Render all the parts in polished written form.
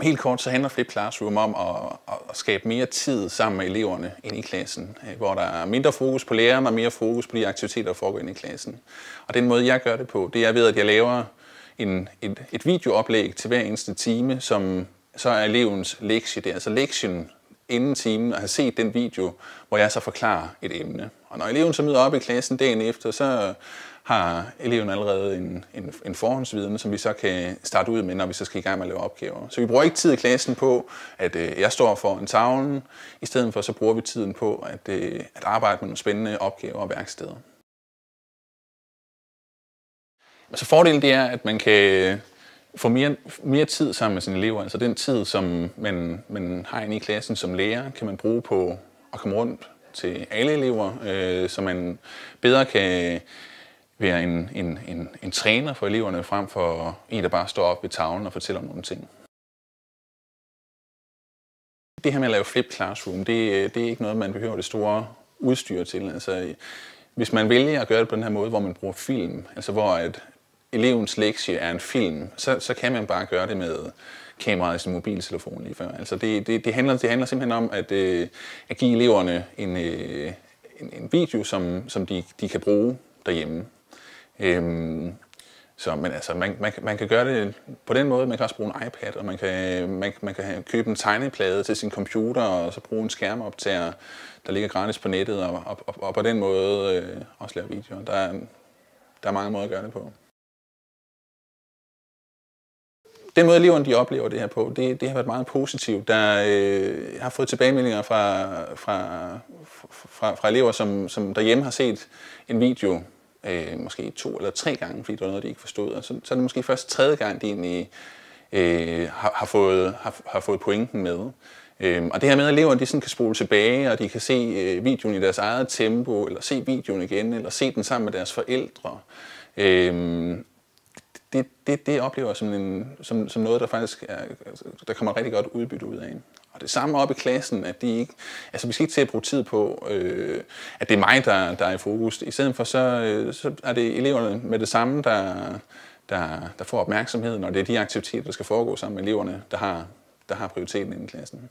Helt kort så handler Flip Classroom om at skabe mere tid sammen med eleverne inde i klassen, hvor der er mindre fokus på læreren og mere fokus på de aktiviteter, der foregår inde i klassen. Og den måde, jeg gør det på, det er ved, at jeg laver et videooplæg til hver eneste time, som så er elevens lektie. Det er altså lektien inden timen at have set den video, hvor jeg så forklarer et emne. Og når eleven så møder op i klassen dagen efter, så har eleven allerede en forhåndsviden, som vi så kan starte ud med, når vi så skal i gang med at lave opgaver. Så vi bruger ikke tid i klassen på, at jeg står foran tavlen. I stedet for så bruger vi tiden på at arbejde med nogle spændende opgaver og værksteder. Så fordelen det er, at man kan få mere tid sammen med sine elever. Altså den tid, som man har inde i klassen som lærer, kan man bruge på at komme rundt til alle elever, så man bedre kan være en træner for eleverne, frem for en, der bare står op ved tavlen og fortæller om nogle ting. Det her med at lave Flip Classroom, det er ikke noget, man behøver det store udstyr til. Altså, hvis man vælger at gøre det på den her måde, hvor man bruger film, altså hvor at elevens lektie er en film, så kan man bare gøre det med kameraet i sin mobiltelefon lige før. Altså det handler simpelthen om at give eleverne en video, som de kan bruge derhjemme. Men altså, man kan gøre det på den måde. Man kan også bruge en iPad, og man kan købe en tegneplade til sin computer, og så bruge en skærmoptager, der ligger gratis på nettet, og på den måde også lave videoer. Der er mange måder at gøre det på. Den måde, eleverne oplever det her på, det har været meget positivt. Jeg har fået tilbagemeldinger fra elever, som derhjemme har set en video, måske 2 eller 3 gange, fordi det var noget, de ikke forstod. Og så er det måske først 3. gang, de egentlig har fået pointen med. Og det her med, at eleverne de sådan kan spole tilbage, og de kan se videoen i deres eget tempo, eller se videoen igen, eller se den sammen med deres forældre. Det oplever jeg som noget, der faktisk der kommer rigtig godt udbytte ud af. Og det samme op i klassen, at vi skal ikke til at bruge tid på, at det er mig, der er i fokus. I stedet for så er det eleverne med det samme, der får opmærksomheden, og det er de aktiviteter, der skal foregå sammen med eleverne, der har prioriteten inde i klassen.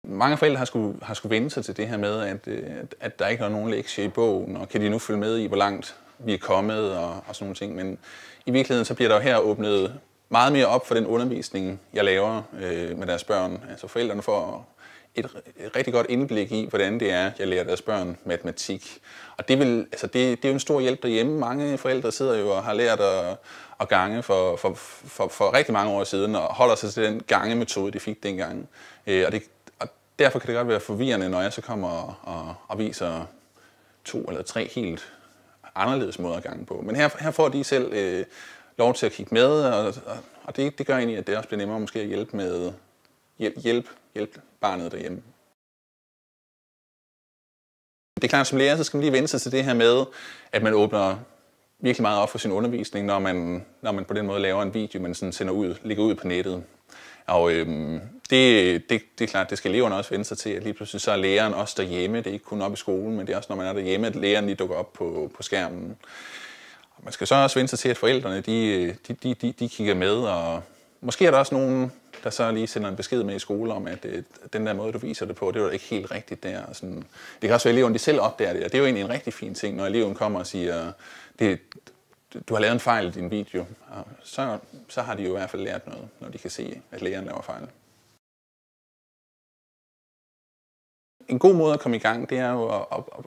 Mange forældre har skulle vende sig til det her med, at der ikke er nogen lektie i bogen, og kan de nu følge med i, hvor langt vi er kommet og sådan nogle ting. Men i virkeligheden så bliver der jo her åbnet meget mere op for den undervisning, jeg laver med deres børn. Altså forældrene får et rigtig godt indblik i, hvordan det er, jeg lærer deres børn matematik. Og det er jo en stor hjælp derhjemme. Mange forældre sidder jo og har lært at gange for rigtig mange år siden, og holder sig til den gangemetode, de fik dengang. Og derfor kan det godt være forvirrende, når jeg så kommer og viser 2 eller 3 helt anderledes måder at gange på. Men her får de selv lov til at kigge med, og det gør egentlig, at det også bliver nemmere måske at hjælpe barnet derhjemme. Det er klart, som lærer, så skal man lige vende sig til det her med, at man åbner virkelig meget op for sin undervisning, når man på den måde laver en video, man sådan lægger ud på nettet. Og det er klart, det skal eleverne også vende sig til, at lige pludselig så er læreren også derhjemme. Det er ikke kun op i skolen, men det er også, når man er derhjemme, at læreren lige dukker op på skærmen. Og man skal så også vende sig til, at forældrene de kigger med, og måske er der også nogen, der så lige sender en besked med i skole om, at den der måde, du viser det på, det var ikke helt rigtigt der. Og sådan. Det kan også være, at eleverne de selv opdager det, og det er jo egentlig en rigtig fin ting, når eleven kommer og siger, du har lavet en fejl i din video, og så har de jo i hvert fald lært noget, når de kan se, at læreren laver fejl. En god måde at komme i gang, det er jo at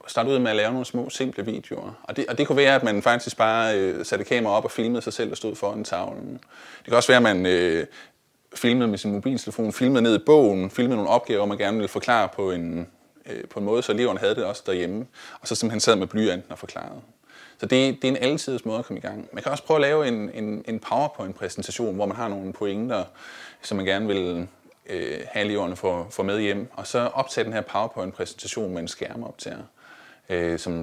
starte ud med at lave nogle små, simple videoer. Og det kunne være, at man faktisk bare satte kamera op og filmede sig selv og stod foran tavlen. Det kan også være, at man filmede med sin mobiltelefon, filmede ned i bogen, filmede nogle opgaver, man gerne ville forklare på en måde, så eleverne havde det også derhjemme, og så simpelthen sad med blyanten og forklarede. Så det er en altidens måde at komme i gang. Man kan også prøve at lave en PowerPoint-præsentation, hvor man har nogle pointer, som man gerne vil have eleverne får med hjem, og så optage den her PowerPoint-præsentation med en skærmoptager,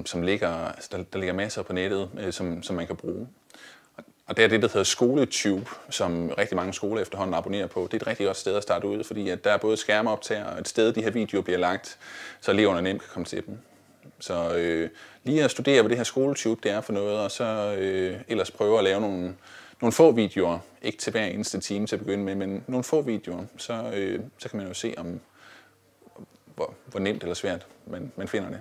som ligger, altså der ligger masser på nettet, som man kan bruge. Og det er det, der hedder SkoleTube, som rigtig mange skoler efterhånden abonnerer på. Det er et rigtig godt sted at starte ud, fordi at der er både skærmoptager og et sted, de her videoer bliver lagt, så eleverne nemt kan komme til dem. Så lige at studere, hvad det her SkoleTube det er for noget, og så ellers prøve at lave nogle få videoer, ikke til hver eneste time til at begynde med, men nogle få videoer, så kan man jo se, hvor nemt eller svært man finder det.